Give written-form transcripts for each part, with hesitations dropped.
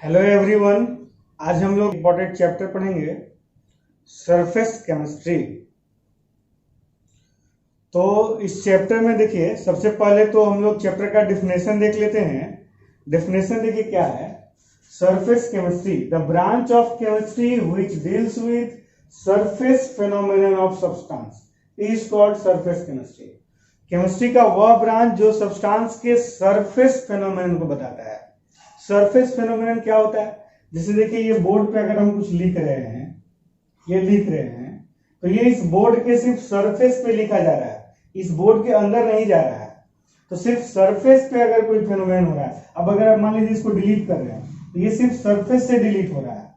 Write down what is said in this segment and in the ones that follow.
Hello everyone. आज हम लोग इम्पोर्टेंट चैप्टर पढ़ेंगे सरफेस केमिस्ट्री। तो इस चैप्टर में देखिए, सबसे पहले तो हम लोग चैप्टर का डिफिनेशन देख लेते हैं। डिफिनेशन देखिए क्या है। Surface chemistry, the branch of chemistry which deals with surface phenomenon of substance is called surface chemistry. Chemistry का वह ब्रांच जो सब्सटेंस के सरफेस फेनोमेनन को बताता है। सरफेस फेनोमेनन क्या होता है? जैसे देखिए, ये बोर्ड पे अगर हम कुछ लिख रहे हैं, तो ये इस बोर्ड के सिर्फ सरफेस पे लिखा जा रहा है, इस बोर्ड के अंदर नहीं जा रहा है। तो सिर्फ सरफेस पे अगर कोई फेनोमेनन हो रहा है, अब अगर आप मान लीजिए इसको डिलीट कर रहे हैं तो ये सिर्फ सरफेस से डिलीट हो रहा है।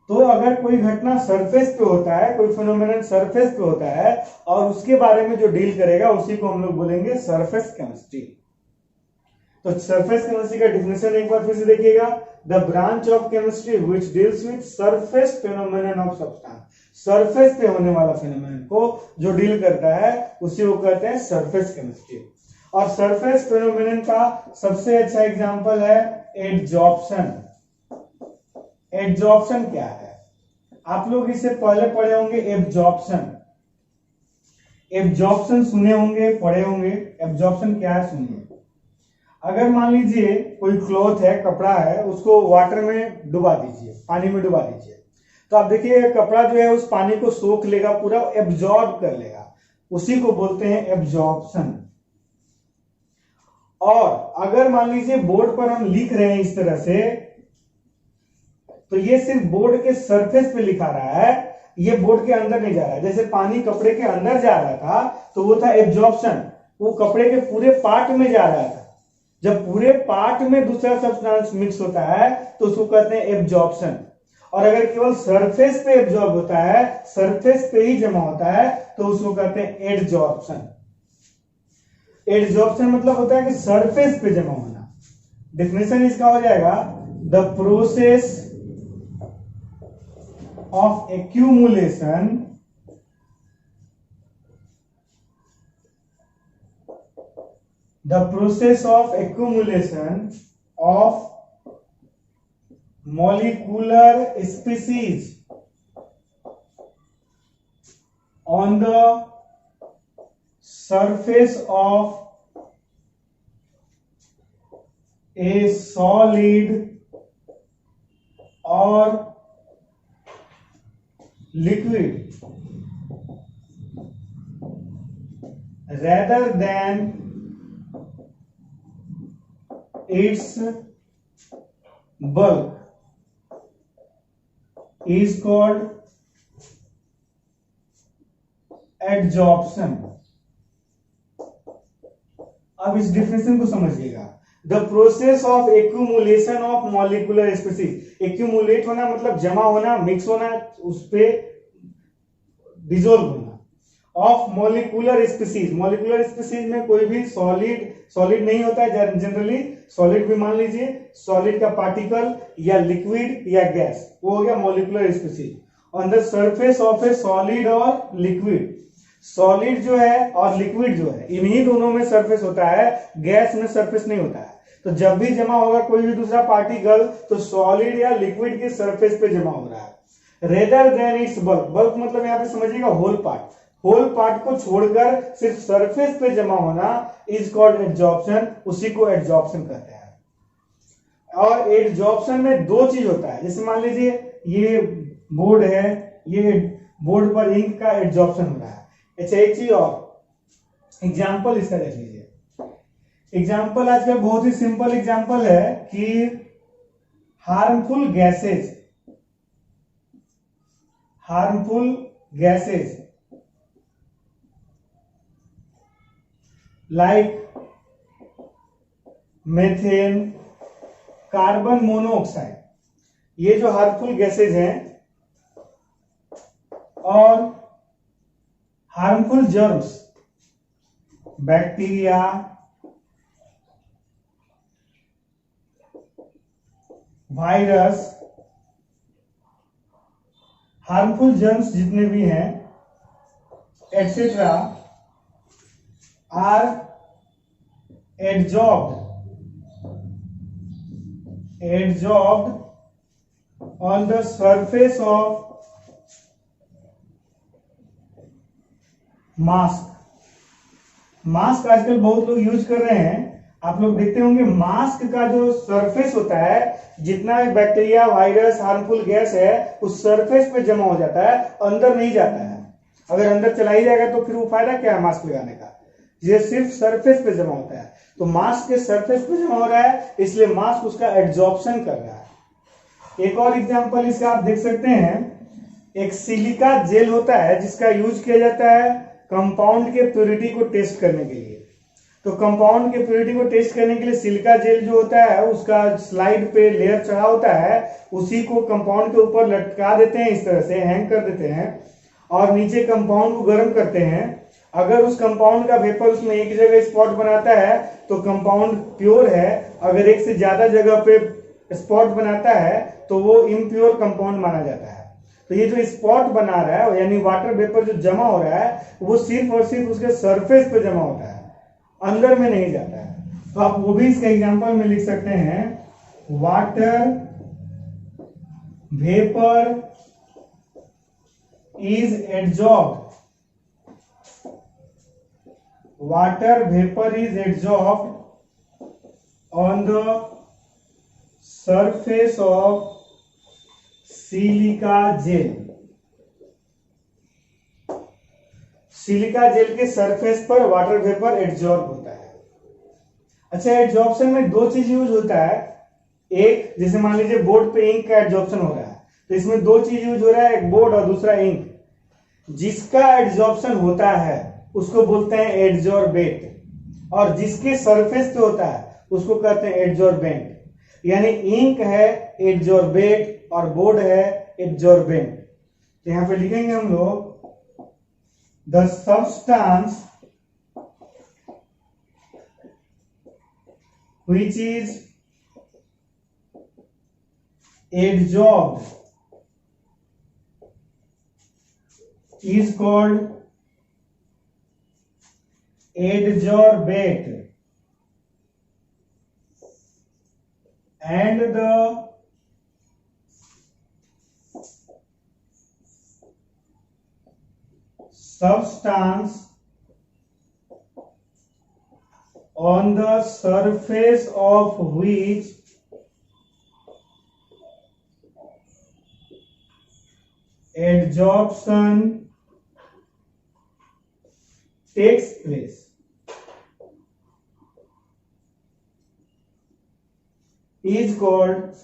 तो अगर कोई घटना सरफेस पे होता है, कोई फेनोमेनन सरफेस पे होता है और उसके बारे में जो डील करेगा उसी को हम लोग बोलेंगे सरफेस केमिस्ट्री। तो सरफेस केमिस्ट्री का डिफिनेशन एक बार फिर से देखिएगा। The branch of chemistry which deals with surface phenomenon of substance. Surface पे होने वाला फेनोमेनन को जो डील करता है उसी को कहते हैं सरफेस केमिस्ट्री। और सरफेस फेनोमेनन का सबसे अच्छा एग्जांपल है एडजॉर्प्शन। एडजॉर्प्शन क्या है? आप लोग इससे पहले पढ़े होंगे एब्जॉर्प्शन। एब्जॉर्प्शन सुने होंगे, पढ़े होंगे। एब्जॉर्प्शन क्या है सुनिए। अगर मान लीजिए कोई क्लॉथ है, कपड़ा है, उसको वाटर में डुबा दीजिए, पानी में डुबा दीजिए, तो आप देखिए कपड़ा जो है उस पानी को सोख लेगा, पूरा एब्जॉर्ब कर लेगा, उसी को बोलते हैं एब्जॉर्प्शन। और अगर मान लीजिए बोर्ड पर हम लिख रहे हैं इस तरह से, तो ये सिर्फ बोर्ड के सरफेस पे लिखा रहा है, ये बोर्ड के अंदर नहीं जा रहा है। जैसे पानी कपड़े के अंदर जा रहा था तो वो था एब्जॉर्प्शन, वो कपड़े के पूरे पार्ट में जा रहा था। जब पूरे पार्ट में दूसरा सब्सटेंस मिक्स होता है तो उसको कहते हैं एब्जॉर्प्शन। और अगर केवल सरफेस पे एब्जॉर्ब होता है, सरफेस पे ही जमा होता है, तो उसको कहते हैं एडजॉर्प्शन। एडजॉर्प्शन मतलब होता है कि सरफेस पे जमा होना। डेफिनेशन इसका हो जाएगा, the process of accumulation of molecular species on the surface of a solid or liquid rather than its bulk is called adsorption। अब इस डिफिनेशन को समझिएगा। The process of accumulation of molecular species. Accumulate होना मतलब जमा होना, mix होना, उस पे डिसॉल्व होना। Of molecular species, molecular species में कोई भी सॉलिड नहीं होता है। जनरली सॉलिड भी मान लीजिए, सॉलिड का पार्टिकल या लिक्विड या गैस, वो हो गया molecular species. On the surface of A solid और लिक्विड। सॉलिड जो है और लिक्विड जो है, इन्हीं दोनों में सरफेस होता है, गैस में सरफेस नहीं होता है। तो जब भी जमा होगा कोई भी दूसरा पार्टिकल, तो सॉलिड या लिक्विड के सरफेस पे जमा हो रहा है। Rather than it's bulk. Bulk मतलब यहां पे समझिएगा होल पार्ट। होल पार्ट को छोड़कर सिर्फ सरफेस पे जमा होना इज कॉल्ड एडजॉर्प्शन, उसी को एडजॉर्प्शन कहते हैं। और एडजॉर्प्शन में दो चीज होता है। जैसे मान लीजिए ये बोर्ड है, ये बोर्ड पर इंक का एडजॉर्प्शन हो रहा है। अच्छा, एक चीज और, एग्जाम्पल इसका देख लीजिए। एग्जाम्पल आजकल बहुत ही सिंपल एग्जाम्पल है कि harmful gases like methane, carbon monoxide, ये जो हार्मफुल गैसेज हैं, और harmful germs, bacteria, virus, harmful germs जितने भी हैं etcetera are adsorbed adsorbed on the surface of mask. Mask आजकल बहुत लोग यूज कर रहे हैं, आप लोग देखते होंगे मास्क का जो सरफेस होता है, जितना भी बैक्टीरिया वायरस हार्मफुल गैस है उस सरफेस पे जमा हो जाता है, अंदर नहीं जाता है। अगर अंदर चला ही जाएगा तो फिर वो फायदा क्या है मास्क लगाने का, ये सिर्फ सरफेस पे जमा होता है। तो मास्क के सरफेस पे जमा हो रहा है, इसलिए मास्क उसका एब्जॉर्प्शन कर रहा है। एक और एग्जांपल इसका आप देख सकते हैं, एक सिलिका जेल होता है जिसका यूज किया जाता है कंपाउंड के प्योरिटी को टेस्ट करने के लिए। तो कंपाउंड के प्योरिटी को टेस्ट करने के लिए सिलिका जेल जो होता है उसका स्लाइड पे लेयर चढ़ा होता है, उसी को कंपाउंड के ऊपर लटका देते हैं, इस तरह से हैंग कर देते हैं और नीचे कंपाउंड को गर्म करते हैं। अगर उस कंपाउंड का वेपर उसमें एक जगह स्पॉट बनाता है तो कंपाउंड प्योर है, अगर एक से ज्यादा जगह पे स्पॉट बनाता है तो वो इम्प्योर कंपाउंड माना जाता है। तो ये जो स्पॉट बना रहा है यानी वाटर वेपर जो जमा हो रहा है वो सिर्फ और सिर्फ उसके सरफेस पे जमा होता है, अंदर में नहीं जाता है। तो आप वो भी इसका एग्जांपल में लिख सकते हैं, water vapour is adsorbed, water vapour is adsorbed on the surface of silica gel. Silica gel के सरफेस पर वाटर वेपर एड्सॉर्ब होता है। अच्छा, एड्सॉर्प्शन में दो चीज यूज होता है। एक, जैसे मान लीजिए बोर्ड पे इंक का एड्सॉर्प्शन हो रहा है, तो इसमें दो चीज यूज हो रहा है, एक बोर्ड और दूसरा इंक। जिसका एड्सॉर्प्शन होता है उसको बोलते हैं एड्सॉर्बेट, और जिसके सरफेस पे होता है उसको कहते हैं एड्सॉर्बेंट। यानी इंक है एड्सॉर्बेट और बोर्ड है एड्सॉर्बेंट। तो यहां पे लिखेंगे हम लोग, the substance which is adsorbed is called adsorbate, and the substance on the surface of which adsorption takes place is called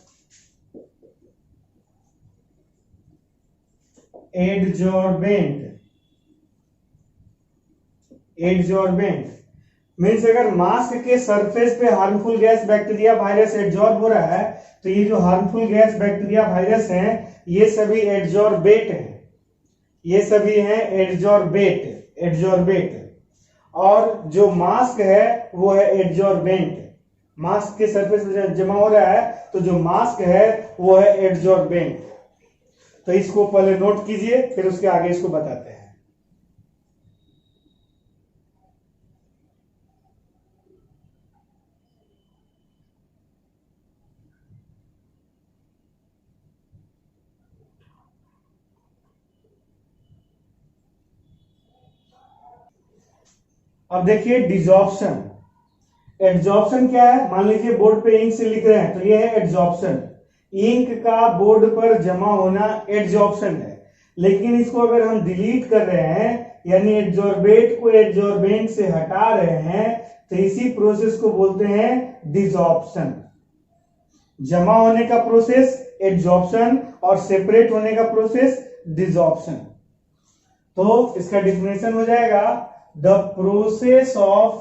adsorbent। Adsorbent means अगर मास्क के सरफेस पे harmful gas bacteria virus adsorb हो रहा है तो ये जो harmful gas bacteria virus हैं ये सभी एड्सॉर्बेट हैं, ये सभी हैं एड्सॉर्बेट। और जो मास्क है वो है एड्सॉर्बेंट। मास्क के सरफेस पे जमा हो रहा है तो जो मास्क है वो है एड्सॉर्बेंट। तो इसको पहले नोट कीजिए, फिर उसके आगे इसको बताते हैं। अब देखिए डिसॉर्प्शन। एड्सॉर्प्शन क्या है, मान लीजिए बोर्ड पे इंक से लिख रहे हैं तो ये है एड्सॉर्प्शन। इंक का बोर्ड पर जमा होना एड्सॉर्प्शन है। लेकिन इसको अगर हम डिलीट कर रहे हैं यानी एड्सॉर्बेट को एड्सॉर्बेंट से हटा रहे हैं तो इसी प्रोसेस को बोलते हैं डिसॉर्प्शन। जमा होने का प्रोसेस एड्सॉर्प्शन और सेपरेट होने का प्रोसेस डिसॉर्प्शन। तो इसका डिफिनेशन हो जाएगा, the process of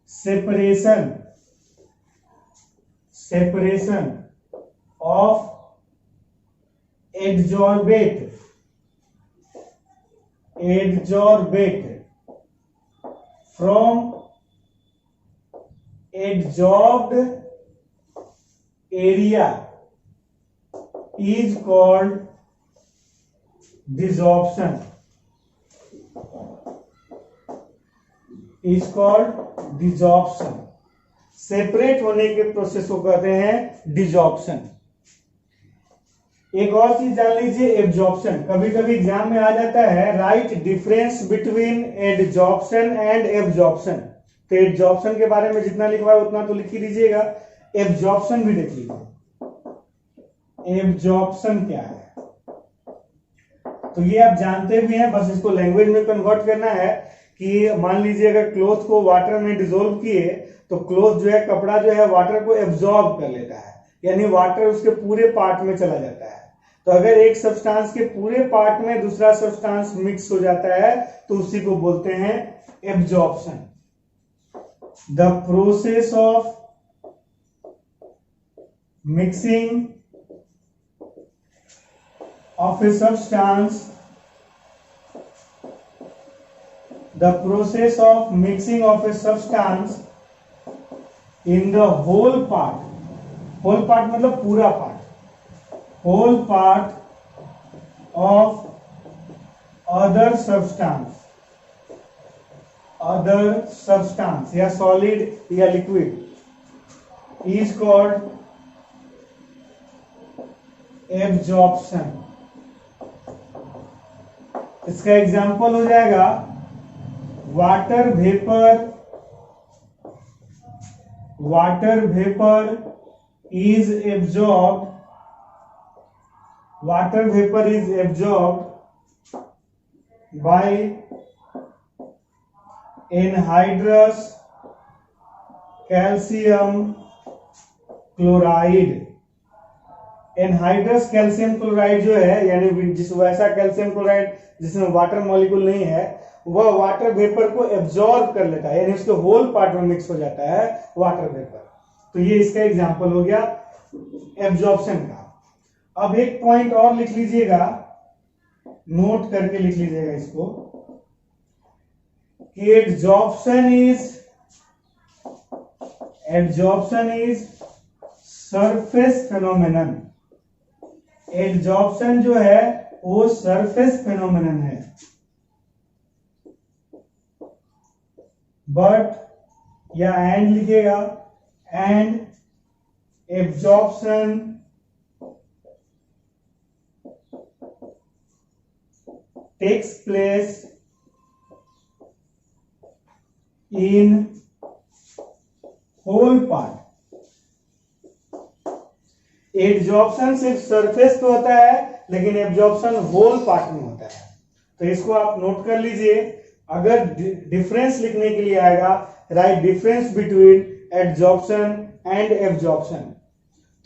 separation of adsorbate from adsorbed area is called desorption, is called desorption। Separate होने के प्रोसेस को कहते हैं डिजॉर्प्शन। एक और चीज जान लीजिए, एब्जॉर्प्शन। कभी कभी एग्जाम में आ जाता है, write difference between adsorption and absorption. तो एडजॉर्प्शन के बारे में जितना लिखवा है उतना तो लिख ही दीजिएगा, एब्जॉर्प्शन भी देख लीजिए। एब्जॉर्प्शन क्या है तो ये आप जानते भी हैं, बस इसको लैंग्वेज में कन्वर्ट करना है कि मान लीजिए अगर क्लोथ को वाटर में डिसोल्व किए तो क्लोथ जो है, कपड़ा जो है, वाटर को एब्जॉर्ब कर लेता है, यानी वाटर उसके पूरे पार्ट में चला जाता है। तो अगर एक सब्सटेंस के पूरे पार्ट में दूसरा सब्सटेंस मिक्स हो जाता है तो उसी को बोलते हैं absorption. The process of mixing of a substance, the process of mixing of a substance in the whole part मतलब पूरा part, whole part of other substance या solid या liquid is called absorption। इसका एग्जाम्पल हो जाएगा water vapour is absorbed bye anhydrous calcium chloride. Anhydrous calcium chloride जो है, यानी जिस वैसा कैल्शियम क्लोराइड जिसमें वाटर मॉलिक्यूल नहीं है, वह वाटर वेपर को एब्जॉर्ब कर लेता है, यानी उसके होल पार्ट में मिक्स हो जाता है वाटर वेपर। तो ये इसका एग्जांपल हो गया एब्जॉर्प्शन का। अब एक पॉइंट और लिख लीजिएगा, नोट करके लिख लीजिएगा इसको, कि absorption is surface phenomenon. Absorption जो है वो सरफेस फेनोमेनन है, बट या एंड लिखेगा, and absorption takes place in whole part. Absorption सिर्फ सरफेस पे होता है, लेकिन एब्जॉर्प्शन होल पार्ट में होता है। तो इसको आप नोट कर लीजिए। अगर डिफरेंस लिखने के लिए आएगा, right difference between adsorption and absorption,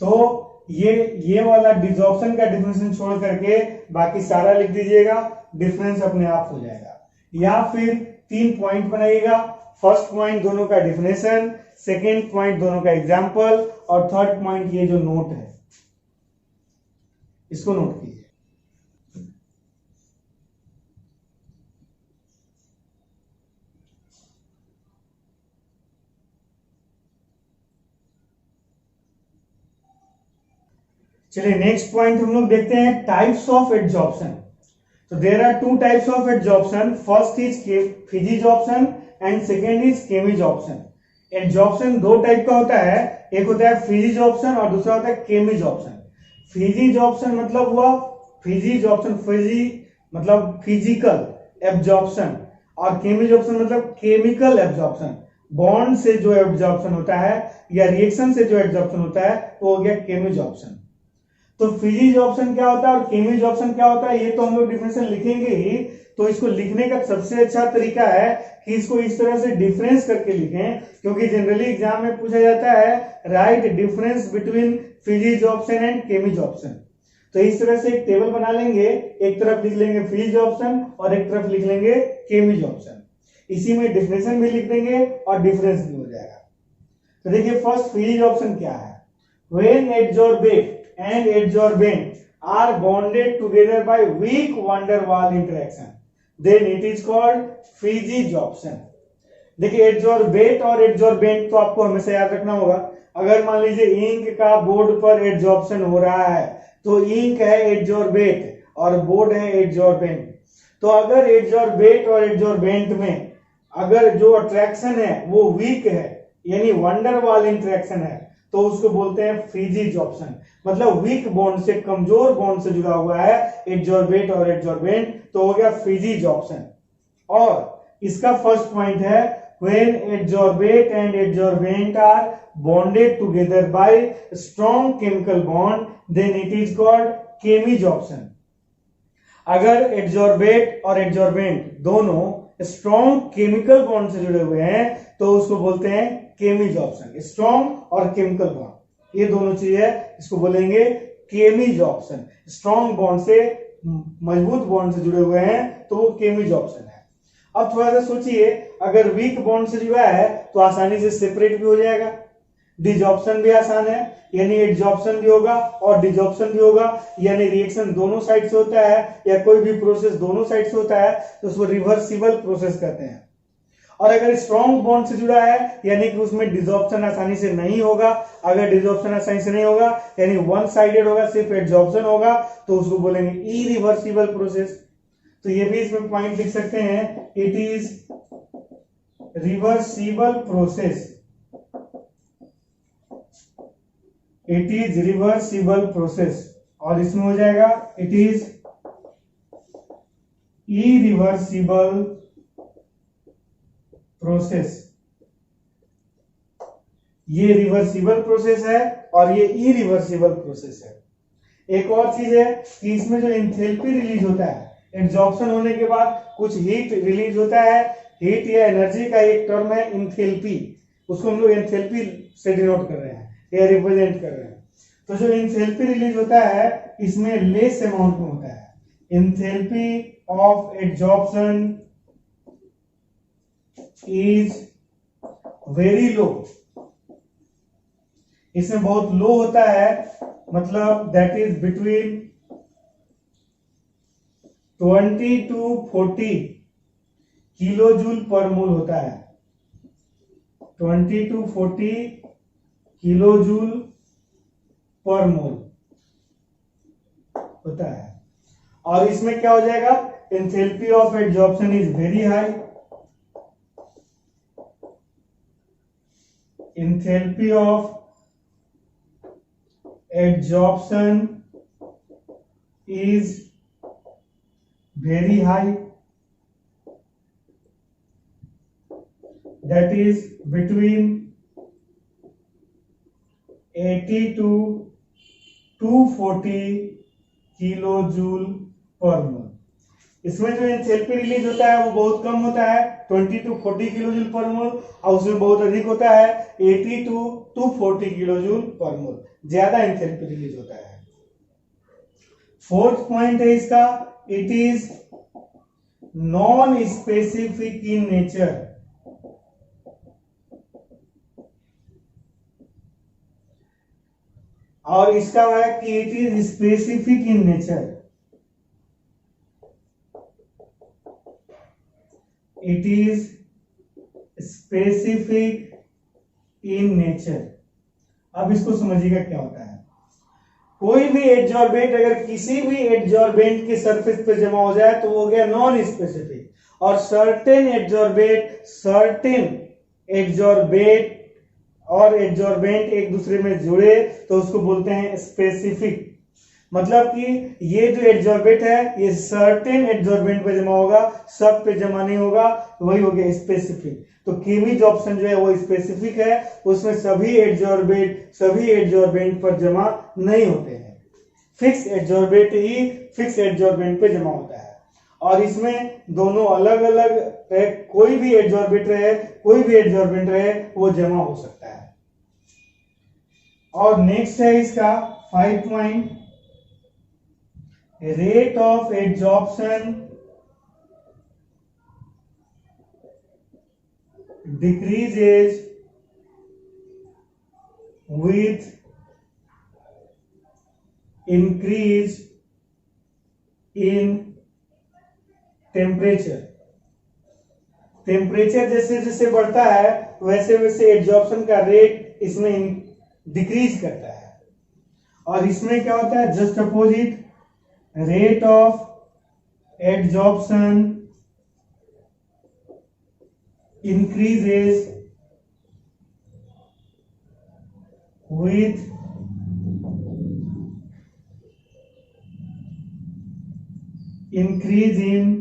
तो ये वाला डिजॉर्प्शन का डिफरेंशिएशन छोड़ करके बाकी सारा लिख दीजिएगा, डिफरेंस अपने आप हो जाएगा। या फिर 3 पॉइंट बनाइएगा, फर्स्ट पॉइंट दोनों का डिफिनेशन, सेकेंड पॉइंट दोनों का एग्जाम्पल, और थर्ड पॉइंट ये जो नोट है इसको नोट कीजिए। चलिए नेक्स्ट पॉइंट हम लोग देखते हैं, टाइप्स ऑफ एडजॉर्प्शन। तो there are 2 types of adsorption, first is physisorption and second is chemisorption. Adsorption 2 type का होता है, एक होता है फिजिजॉर्प्शन और दूसरा होता है केमिजॉर्प्शन। फिजिजॉर्प्शन मतलब हुआ फिजिजॉर्प्शन, फिजी मतलब फिजिकल एब्जॉर्प्शन, और केमिजॉर्प्शन मतलब केमिकल एब्जॉर्प्शन। बॉन्ड से जो एब्जॉर्प्शन होता है या रिएक्शन से जो एब्जॉर्प्शन होता है वो हो गया केमिजॉर्प्शन। तो फिजिजॉर्प्शन क्या होता है और केमिजॉर्प्शन क्या होता है, ये तो हम लोग डिफरेंशियल लिखेंगे ही। तो इसको लिखने का सबसे अच्छा तरीका है कि इसको इस तरह से डिफरेंस करके लिखें, क्योंकि जनरली एग्जाम में पूछा जाता है write difference between physisorption and chemisorption. तो इस तरह से एक टेबल बना लेंगे, एक तरफ लिख लेंगे फिजिजॉर्प्शन और एक तरफ लिख लेंगे केमिजॉर्प्शन। इसी में डिफिनेशन भी लिख देंगे और डिफरेंस भी हो जाएगा। तो देखिए फर्स्ट फिजिजॉर्प्शन क्या है, when adsorbate and adsorbent are bonded together by weak van der Waals interaction, then it is called फिजिजॉर्प्शन। देखिए एडजॉर्बेट और एडजॉर्बेंट तो आपको हमेशा याद रखना होगा। अगर मान लीजिए इंक का बोर्ड पर एडजॉर्प्शन हो रहा है तो इंक है एडजॉर्बेट और बोर्ड है एडजॉर्बेंट। तो अगर एडजॉर्बेट और एडजॉर्बेंट में अगर जो अट्रैक्शन है वो वीक है यानी वंडरवाल इंटरेक्शन है तो उसको बोलते हैं फ्रीजी जॉब्सन। मतलब वीक बॉन्ड से, कमजोर बॉन्ड से जुड़ा हुआ है एडजॉर्बेट और एडजॉर्बेंट, तो हो गया फ्रीजी जॉब्सन। और इसका फर्स्ट पॉइंट है when adsorbate and adsorbent are bonded together by strong chemical bond then it is called chemijoption। अगर एडजॉर्बेट और एडजॉर्बेंट दोनों स्ट्रॉन्ग केमिकल बॉन्ड से जुड़े हुए हैं तो उसको बोलते हैं केमिजॉप्शन। स्ट्रॉन्ग और केमिकल बॉन्ड ये दोनों चीज है, इसको बोलेंगे केमिजॉप्शन। स्ट्रॉन्ग बॉन्ड से, मजबूत बॉन्ड से जुड़े हुए हैं तो वो केमिजॉप्शन है। अब थोड़ा सा सोचिए, अगर वीक बॉन्ड से जुड़ा है तो आसानी से सेपरेट भी हो जाएगा, डिजॉप्शन भी आसान है, यानी एडजॉप्शन भी होगा और डिजॉप्शन भी होगा, यानी रिएक्शन दोनों साइड से होता है या कोई भी प्रोसेस दोनों साइड से होता है तो उसको रिवर्सिबल प्रोसेस कहते हैं। और अगर स्ट्रॉन्ग बॉन्ड से जुड़ा है यानी कि उसमें डिजॉप्शन आसानी से नहीं होगा। अगर डिजॉप्शन आसानी से नहीं होगा यानी वन साइडेड होगा, सिर्फ एडजॉप्शन होगा, तो उसको बोलेंगे इरिवर्सिबल प्रोसेस। तो ये भी इसमें पॉइंट लिख सकते हैं, it is reversible process. It is reversible process. और इसमें हो जाएगा इट इज इरिवर्सिबल प्रोसेस। ये रिवर्सिबल प्रोसेस है और ये इरिवर्सिबल प्रोसेस है। एक और चीज है कि इसमें जो एंथैल्पी रिलीज होता है, एब्जॉर्प्शन होने के बाद कुछ हीट रिलीज होता है। हीट या एनर्जी का एक टर्म है एंथैल्पी, उसको हम लोग एंथैल्पी से डिनोट कर रहे हैं या रिप्रेजेंट कर रहे हैं। तो जो एंथैल्पी रिलीज होता है इसमें लेस अमाउंट में होता है। Enthalpy of absorption is very low. इसमें बहुत लो होता है, मतलब that is between 20 to 40 kilo joule per mole होता है। 20 to 40 kilo joule per mole होता है। और इसमें क्या हो जाएगा, enthalpy of absorption is very high. Enthalpy of absorption is very high, that is between 80 to 240 kilo joule per mole. इसमें जो एंथैल्पी रिलीज होता है वो बहुत कम होता है, 20 to 40 किलो जूल पर मोल, और उसमें बहुत अधिक होता है 80 to 240 किलो जूल पर मोल, ज्यादा एंथैल्पी रिलीज होता है। फोर्थ पॉइंट है इसका, it is non-specific in nature। और इसका है कि it is specific in nature। it is specific in nature। अब इसको समझिएगा क्या होता है। कोई भी एडजॉर्बेंट अगर किसी भी एडजॉर्बेंट के सरफेस पे जमा हो जाए तो वो हो गया नॉन स्पेसिफिक, और सर्टेन एडजॉर्बेट और एडजॉर्बेंट एक दूसरे में जुड़े तो उसको बोलते हैं स्पेसिफिक। मतलब कि ये जो एडजॉर्बेट है ये सर्टेन एडजॉर्बेंट पे जमा होगा, सब पे जमा नहीं होगा, वही हो गया स्पेसिफिक। तो केमिजॉप्शन जो है वो स्पेसिफिक है, उसमें सभी एडजॉर्बेंट पर जमा नहीं होते हैं। फिक्स एडजॉर्बेंट ही फिक्स एडजॉर्बेंट पे जमा होता है। और इसमें दोनों अलग अलग है, कोई भी एडजॉर्बेंट रहे वो जमा हो सकता है। और नेक्स्ट है इसका 5 point, rate of adsorption decreases with increase in temperature। Temperature जैसे जैसे बढ़ता है वैसे वैसे एब्जॉर्प्शन का रेट इसमें डिक्रीज करता है। और इसमें क्या होता है, just opposite, rate of absorption increases with increase in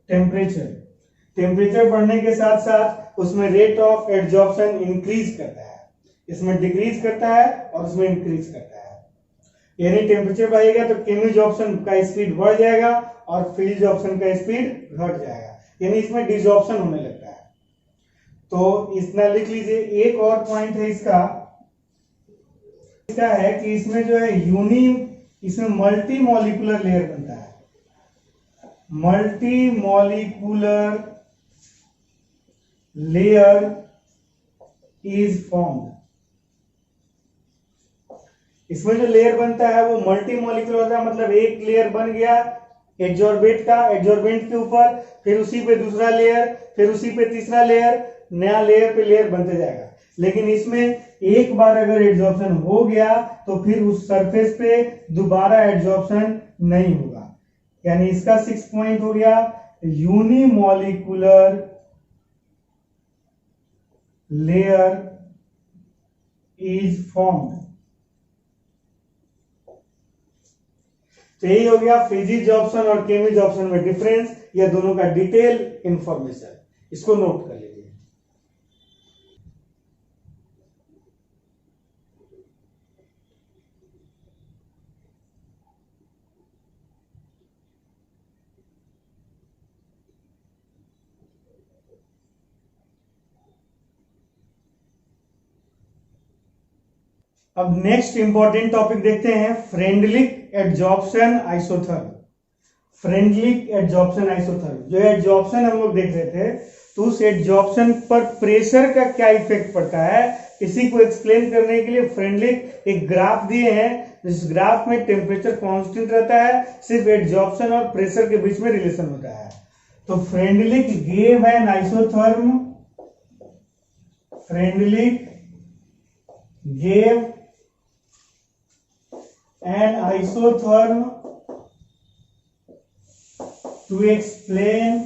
temperature बढ़ने के साथ साथ उसमें रेट ऑफ एड्जॉर्प्शन इंक्रीज करता है, इसमें डिक्रीज करता है और उसमें इंक्रीज करता है। यानी टेम्परेचर बढ़ेगा तो केमिजॉर्प्शन का स्पीड बढ़ जाएगा और फिलिजॉर्प्शन का स्पीड घट जाएगा, यानी इसमें डिजॉर्प्शन होने लगता है। तो इतना लिख लीजिए। एक और पॉइंट है इसका है कि इसमें जो है इसमें मल्टी मॉलिक्यूलर लेयर बनता है, multi molecular layer is formed. इसमें जो लेयर बनता है वो मल्टी मॉलिक्यूलर होता है, मतलब एक लेयर बन गया एड्जॉर्बेंट का, एड्जॉर्बेंट के ऊपर फिर उसी पे दूसरा लेयर, फिर उसी पे तीसरा लेयर, नया लेयर पे लेयर बनते जाएगा। लेकिन इसमें एक बार अगर एड्जॉर्प्शन हो गया तो फिर उस सरफेस पे दोबारा एड्जॉर्प्शन नहीं होगा। यानी इसका 6 पॉइंट हो गया, यूनिमॉलिक्यूलर लेयर इज फॉर्म्ड। तो यही हो गया फिजिजॉर्प्शन और केमिजॉर्प्शन में डिफरेंस, या दोनों का डिटेल इंफॉर्मेशन, इसको नोट कर लीजिए। अब नेक्स्ट इंपॉर्टेंट टॉपिक देखते हैं, Freundlich adsorption isotherm. Freundlich adsorption isotherm, जो एड्जॉर्प्शन हम लोग देख रहे थे, तो उस एड्जॉर्प्शन पर प्रेशर का क्या इफेक्ट पड़ता है, इसी को एक्सप्लेन करने के लिए फ्रेंडलिक एक ग्राफ दिए हैं। इस ग्राफ में टेम्परेचर कांस्टेंट रहता है, सिर्फ एड्जॉर्प्शन और प्रेशर के बीच में रिलेशन होता है। तो Freundlich gave an isotherm, Freundlich gave an isotherm to explain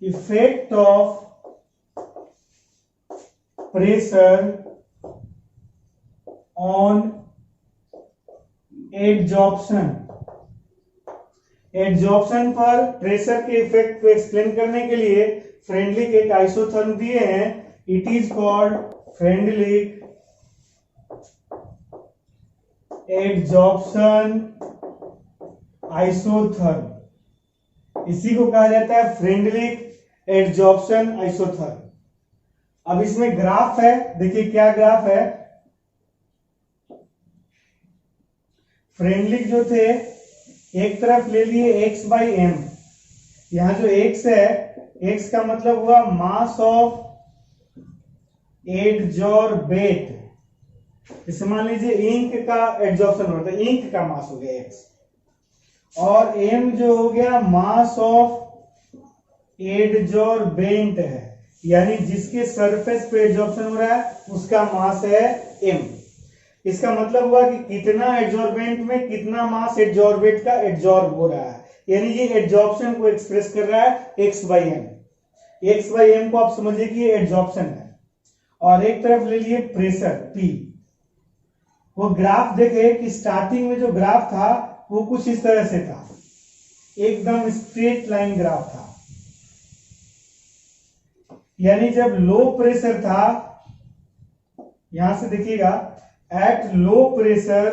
effect of pressure on adsorption। Adsorption पर प्रेशर के इफेक्ट को एक्सप्लेन करने के लिए फ्रेंडलिक एक आइसोथर्म दिए हैं। It is called Freundlich adsorption isotherm। इसी को कहा जाता है फ्रेंडलिक एड्जॉर्प्शन आइसोथर्म। अब इसमें ग्राफ है, देखिए क्या ग्राफ है। फ्रेंडलिक जो थे एक तरफ ले लिए x/m, यहां जो x है, x का मतलब हुआ मास ऑफ एड्जॉर्बेट। इसे मान लीजिए इंक का एड्जॉर्प्शन होता है, इंक का मास हो गया x, और m जो हो गया मास ऑफ एड्जॉर्बेंट है, यानी जिसके सरफेस पे एड्जॉर्प्शन हो रहा है उसका मास है m। इसका मतलब हुआ कि कितना एड्जॉर्बेंट में कितना मास एड्जॉर्बेट का एड्जॉर्ब हो रहा है, यानी ये एड्जॉर्प्शन को एक्सप्रेस कर रहा है x/m। x/m को आप समझिए कि ये एड्जॉर्प्शन है। और एक तरफ ले लिए प्रेशर P। वो ग्राफ देखे कि स्टार्टिंग में जो ग्राफ था वो कुछ इस तरह से था, एकदम स्ट्रेट लाइन ग्राफ था। यानी जब लो प्रेशर था, यहां से देखिएगा, एट लो प्रेशर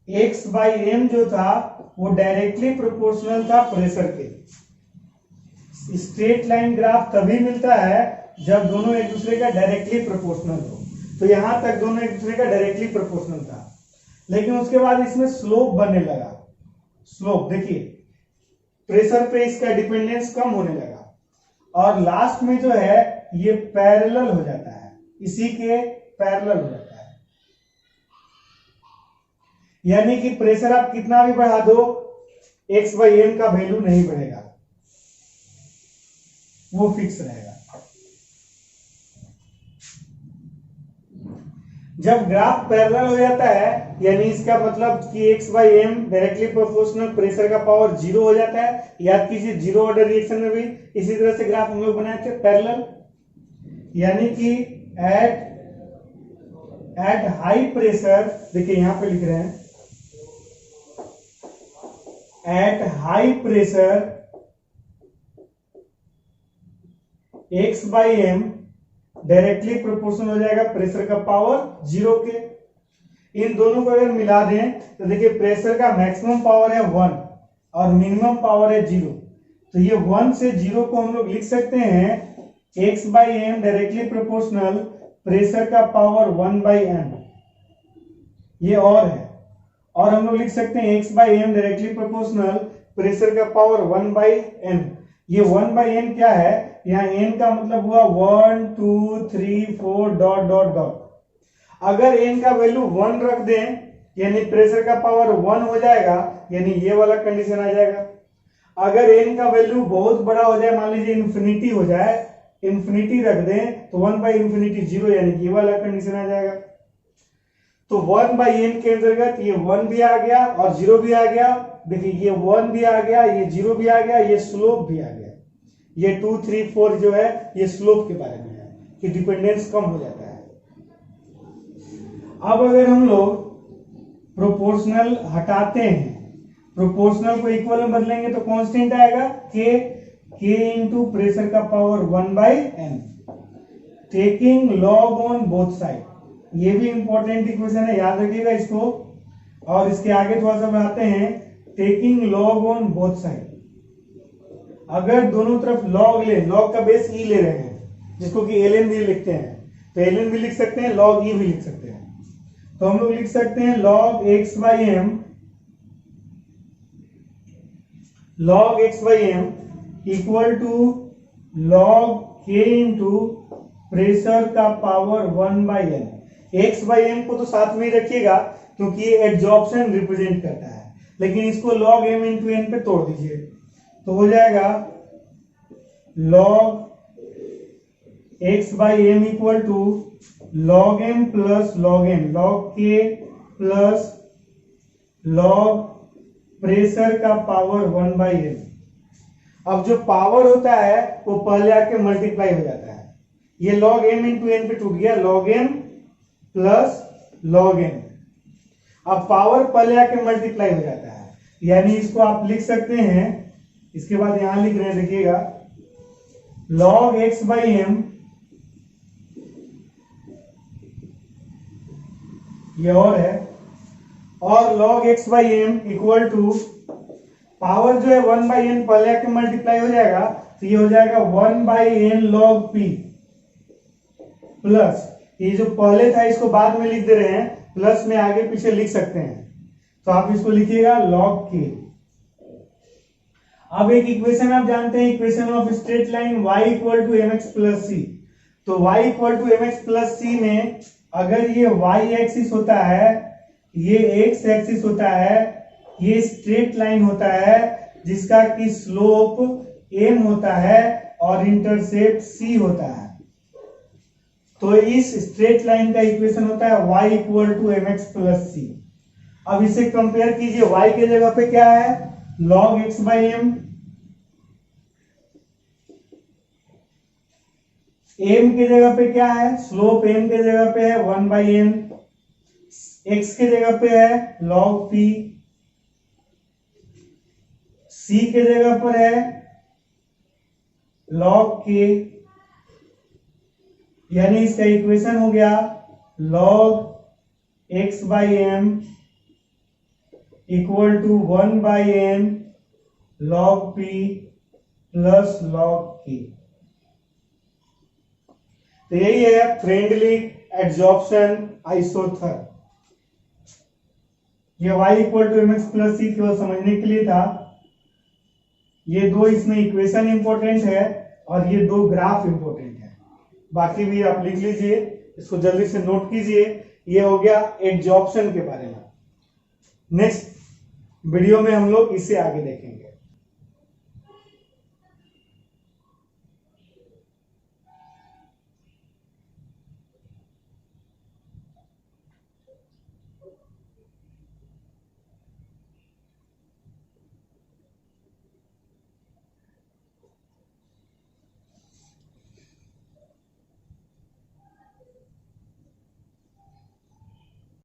x/m जो था वो डायरेक्टली प्रोपोर्शनल था प्रेशर के। स्ट्रेट लाइन ग्राफ तभी मिलता है जब दोनों एक दूसरे का डायरेक्टली प्रोपोर्शनल हो। तो यहां तक दोनों एक दूसरे का डायरेक्टली प्रोपोर्शनल था, लेकिन उसके बाद इसमें स्लोप बनने लगा। स्लोप देखिए, प्रेशर पे इसका डिपेंडेंस कम होने लगा, और लास्ट में जो है ये पैरेलल हो जाता है, इसी के पैरेलल हो जाता है। यानी कि प्रेशर आप कितना भी बढ़ा दो, x/m का वैल्यू नहीं बढ़ेगा, वो फिक्स रहेगा। जब ग्राफ पैरेलल हो जाता है यानी इसका मतलब कि x by M directly proportional pressure का पावर 0 हो जाता है। याद कीजिए जीरो ऑर्डर रिएक्शन में भी इसी तरह से ग्राफ हम लोग बनाए थे पैरेलल, यानी कि एट हाई प्रेशर, देखिए यहां पे लिख रहे हैं at high pressure x by M directly proportional हो जाएगा प्रेशर का पावर 0 के। इन दोनों को अगर मिला दें तो देखिए प्रेशर का मैक्सिमम पावर है 1 और मिनिमम पावर है 0, तो ये 1 से 0 को हम लोग लिख सकते हैं x by M directly proportional pressure का पावर 1 बाई एम, ये और है। और हम लोग लिख सकते हैं x by M directly proportional pressure का पावर 1 बाई एन। ये 1 बाई एन क्या है, यहाँ n का मतलब हुआ 1 2 3 4 डॉट डॉट डॉट। अगर n का वैल्यू 1 रख दें यानी प्रेशर का पावर 1 हो जाएगा, यानी ये वाला कंडीशन आ जाएगा। अगर n का वैल्यू बहुत बड़ा हो जाए, मान लीजिए इन्फिनिटी हो जाए, इन्फिनिटी रख दें तो 1 बाई इन्फिनिटी 0 यानी ये वाला कंडीशन आ जाएगा। तो 1 बाई एन के अंतर्गत ये 1 भी आ गया और 0 भी आ गया। देखिए ये 1 भी आ गया, ये 0 भी आ गया, ये स्लोप भी आ गया। ये 2 3 4 जो है ये स्लोप के बारे में है कि डिपेंडेंस कम हो जाता है। अब अगर हम लोग प्रोपोर्शनल हटाते हैं, प्रोपोर्शनल को इक्वल में बदलेंगे तो कांस्टेंट आएगा के इंटू प्रेशर का power 1 by N, taking log on both side. ये भी इंपॉर्टेंट इक्वेशन है, याद रखिएगा इसको। और इसके आगे थोड़ा सा बढ़ाते हैं, taking log on both side. अगर दोनों तरफ लॉग ले, लॉग का बेस ई ले रहे हैं जिसको कि ln भी लिखते हैं, तो ln भी लिख सकते हैं, log ई भी लिख सकते हैं। तो हम लोग लिख सकते हैं log x by m, log x by M equal to log k into pressure का power 1 by n. x by m को तो साथ में ही रखिएगा क्योंकि ये एड्जॉर्प्शन रिप्रेजेंट करता है, लेकिन इसको log m इंटू एन पे तोड़ दीजिए तो हो जाएगा log x by M equal to log m plus log n, log k plus log pressure का पावर 1 बाई एन। अब जो पावर होता है वो पहले आके मल्टीप्लाई हो जाता है। ये log m इंटू एन पे टूट गया, log m plus log n। अब पावर पहले आके मल्टीप्लाई हो जाता है, यानी इसको आप लिख सकते हैं, इसके बाद यहां लिख रहे हैं, देखिएगा log x बाई एम, ये और है, और log x by M equal to power जो है 1 बाई एन पहले आके मल्टीप्लाई हो जाएगा तो ये हो जाएगा 1 by N log p plus ये जो पहले था इसको बाद में लिख दे रहे हैं, प्लस में आगे पीछे लिख सकते हैं, तो आप इसको लिखिएगा log k। अब एक इक्वेशन आप जानते हैं, equation of straight line y equal to mx plus c। तो y equal to mx plus c में अगर ये y एक्सिस होता है, ये x एक्सिस होता है, ये स्ट्रेट लाइन होता है जिसका कि स्लोप m होता है और इंटरसेप्ट c होता है, तो इस स्ट्रेट लाइन का इक्वेशन होता है y equal to mx plus c। अब इसे कंपेयर कीजिए, y के जगह पे क्या है log x by M, m के जगह पे क्या है, स्लोप m के जगह पे है 1 बाई एन, x के जगह पे है log p, c के जगह पर है log k, यानी इसका इक्वेशन हो गया log x by M equal to 1 by N log p plus log k। तो यही है फ्रेंडली एड्जॉर्प्शन आइसोथर। ये y equal to mx plus c केवल समझने के लिए था। ये दो इसमें इक्वेशन इंपॉर्टेंट है और ये दो ग्राफ इंपॉर्टेंट है, बाकी भी आप लिख लीजिए, इसको जल्दी से नोट कीजिए। ये हो गया एड्जॉर्प्शन के बारे में। नेक्स्ट वीडियो में हम लोग इसे आगे देखेंगे।